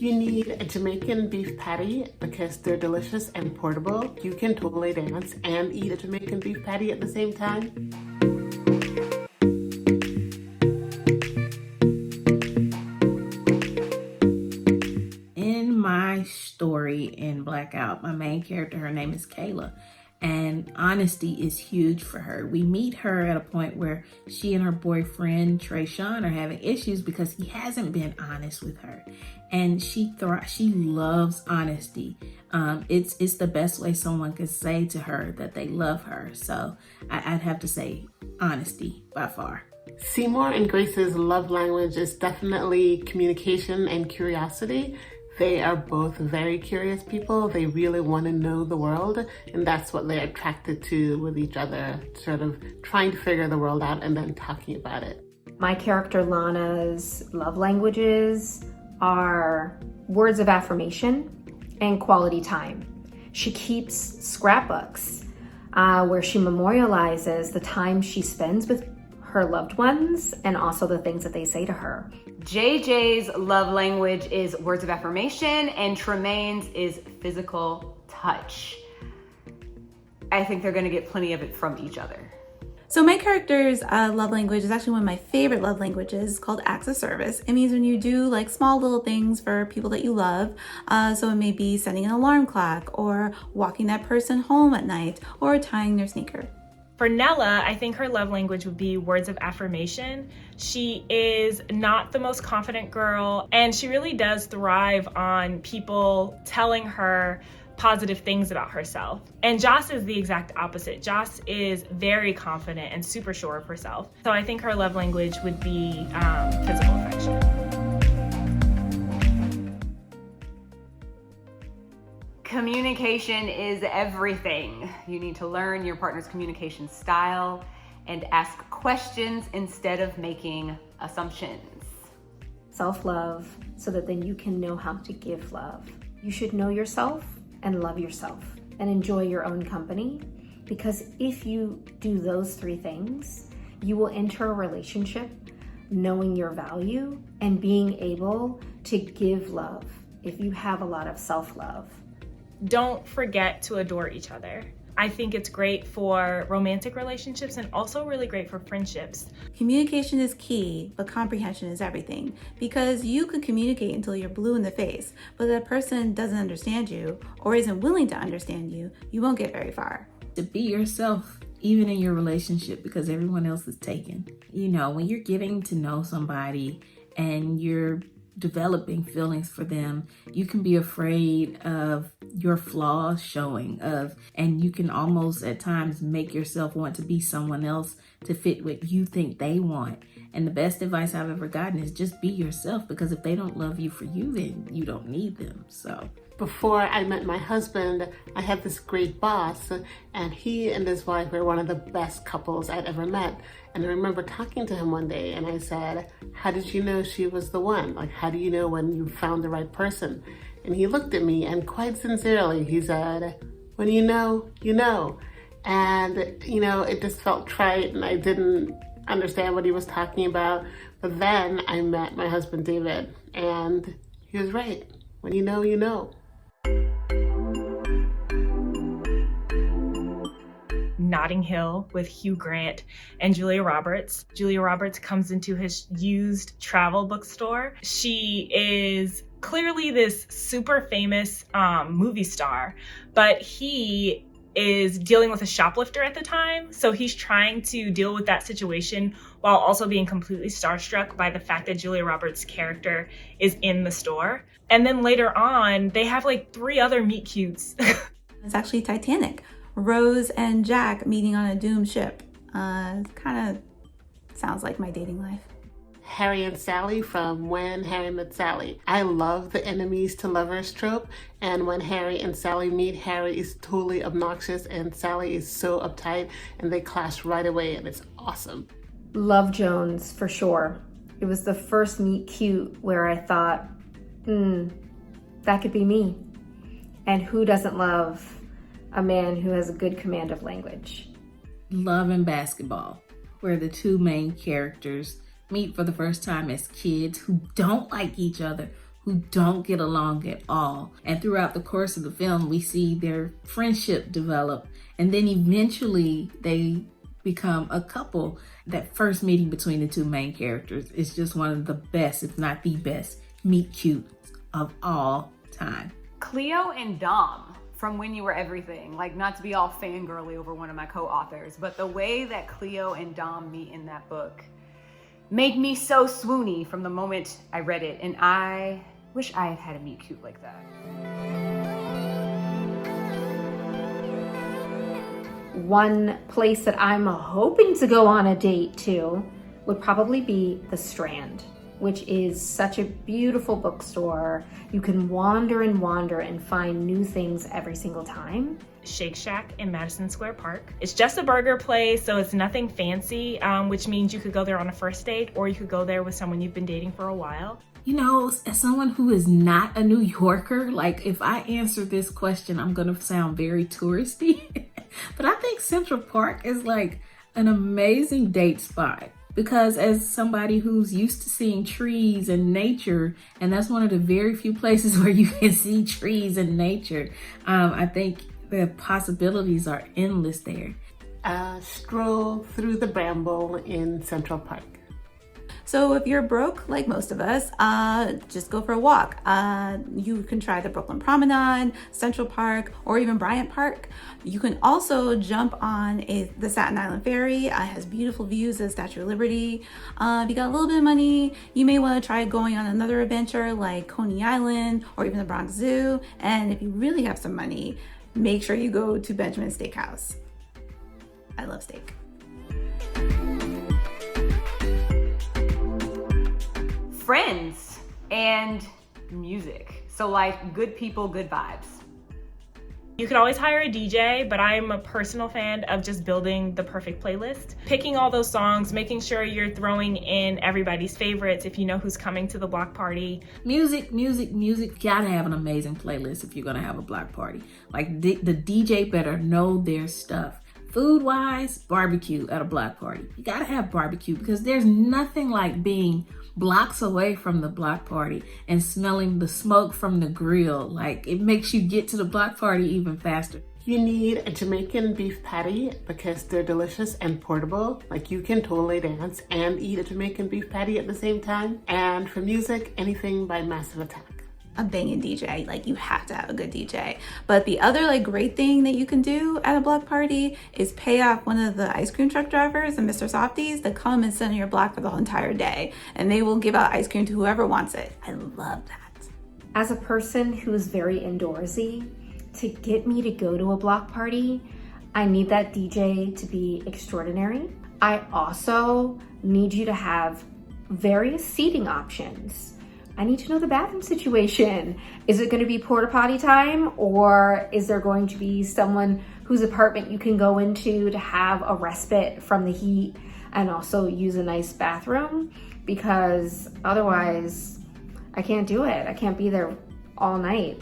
you need a Jamaican beef patty because they're delicious and portable, you can totally dance and eat a Jamaican beef patty at the same time. In my story in Blackout, my main character, her name is Kayla. And honesty is huge for her. We meet her at a point where she and her boyfriend, Trayshawn, are having issues because he hasn't been honest with her. And she loves honesty. It's the best way someone could say to her that they love her. So I'd have to say honesty by far. Seymour and Grace's love language is definitely communication and curiosity. They are both very curious people. They really want to know the world, and that's what they're attracted to with each other, sort of trying to figure the world out and then talking about it. My character Lana's love languages are words of affirmation and quality time. She keeps scrapbooks where she memorializes the time she spends with her loved ones and also the things that they say to her. JJ's love language is words of affirmation and Tremaine's is physical touch. I think they're gonna get plenty of it from each other. So my character's love language is actually one of my favorite love languages, called acts of service. It means when you do like small little things for people that you love. So it may be setting an alarm clock or walking that person home at night or tying their sneaker. For Nella, I think her love language would be words of affirmation. She is not the most confident girl, and she really does thrive on people telling her positive things about herself. And Joss is the exact opposite. Joss is very confident and super sure of herself. So I think her love language would be physical affection. Communication is everything. You need to learn your partner's communication style and ask questions instead of making assumptions. Self-love so that then you can know how to give love. You should know yourself and love yourself and enjoy your own company, because if you do those three things, you will enter a relationship knowing your value and being able to give love if you have a lot of self-love. Don't forget to adore each other. I think it's great for romantic relationships and also really great for friendships. Communication is key, but comprehension is everything. Because you can communicate until you're blue in the face, but if that person doesn't understand you or isn't willing to understand you, you won't get very far. To be yourself, even in your relationship, because everyone else is taken. You know, when you're getting to know somebody and you're developing feelings for them, you can be afraid of your flaws showing and you can almost at times make yourself want to be someone else to fit what you think they want. And the best advice I've ever gotten is just be yourself, because if they don't love you for you, then you don't need them. So before I met my husband, I had this great boss, and he and his wife were one of the best couples I'd ever met. And I remember talking to him one day, and I said, how did you know she was the one? Like, how do you know when you found the right person? And he looked at me, and quite sincerely, he said, when you know, you know. And, you know, it just felt trite, and I didn't understand what he was talking about. But then I met my husband, David, and he was right. When you know, you know. Notting Hill with Hugh Grant and Julia Roberts. Julia Roberts comes into his used travel bookstore. She is clearly this super famous movie star, but he is dealing with a shoplifter at the time. So he's trying to deal with that situation while also being completely starstruck by the fact that Julia Roberts' character is in the store. And then later on, they have like 3 other meet cutes. It's actually Titanic. Rose and Jack meeting on a doomed ship. Kind of sounds like my dating life. Harry and Sally from When Harry Met Sally. I love the enemies to lovers trope, and when Harry and Sally meet, Harry is totally obnoxious and Sally is so uptight, and they clash right away, and it's awesome. Love Jones, for sure. It was the first meet cute where I thought, that could be me. And who doesn't love a man who has a good command of language? Love and Basketball, where the two main characters meet for the first time as kids who don't like each other, who don't get along at all. And throughout the course of the film, we see their friendship develop. And then eventually they become a couple. That first meeting between the two main characters is just one of the best, if not the best, meet cutes of all time. Cleo and Dom from When You Were Everything. Like, not to be all fangirly over one of my co-authors, but the way that Cleo and Dom meet in that book made me so swoony from the moment I read it. And I wish I had had a meet cute like that. One place that I'm hoping to go on a date to would probably be the Strand, which is such a beautiful bookstore. You can wander and find new things every single time. Shake Shack in Madison Square Park. It's just a burger place, so it's nothing fancy, which means you could go there on a first date, or you could go there with someone you've been dating for a while. You know, as someone who is not a New Yorker, like if I answer this question, I'm gonna sound very touristy. But I think Central Park is like an amazing date spot. Because as somebody who's used to seeing trees and nature, and that's one of the very few places where you can see trees and nature, I think the possibilities are endless there. Stroll through the bramble in Central Park. So if you're broke, like most of us, just go for a walk. You can try the Brooklyn Promenade, Central Park, or even Bryant Park. You can also jump on the Staten Island Ferry. It has beautiful views of the Statue of Liberty. If you got a little bit of money, you may want to try going on another adventure like Coney Island or even the Bronx Zoo. And if you really have some money, make sure you go to Benjamin's Steakhouse. I love steak. Friends and music. So like good people, good vibes. You could always hire a DJ, but I'm a personal fan of just building the perfect playlist. Picking all those songs, making sure you're throwing in everybody's favorites if you know who's coming to the block party. Music. Gotta have an amazing playlist if you're gonna have a block party. Like the DJ better know their stuff. Food-wise, barbecue at a block party. You gotta have barbecue because there's nothing like being blocks away from the block party and smelling the smoke from the grill. Like, it makes you get to the block party even faster. You need a Jamaican beef patty because they're delicious and portable. Like, you can totally dance and eat a Jamaican beef patty at the same time. And for music, anything by Massive Attack. A banging DJ, like you have to have a good DJ. But the other like great thing that you can do at a block party is pay off one of the ice cream truck drivers and Mr. Softies to come and sit on your block for the whole entire day, and they will give out ice cream to whoever wants it. I love that. As a person who's very indoorsy, to get me to go to a block party, I need that DJ to be extraordinary. I also need you to have various seating options. I need to know the bathroom situation. Is it going to be porta potty time, or is there going to be someone whose apartment you can go into to have a respite from the heat and also use a nice bathroom? Because otherwise I can't do it. I can't be there all night.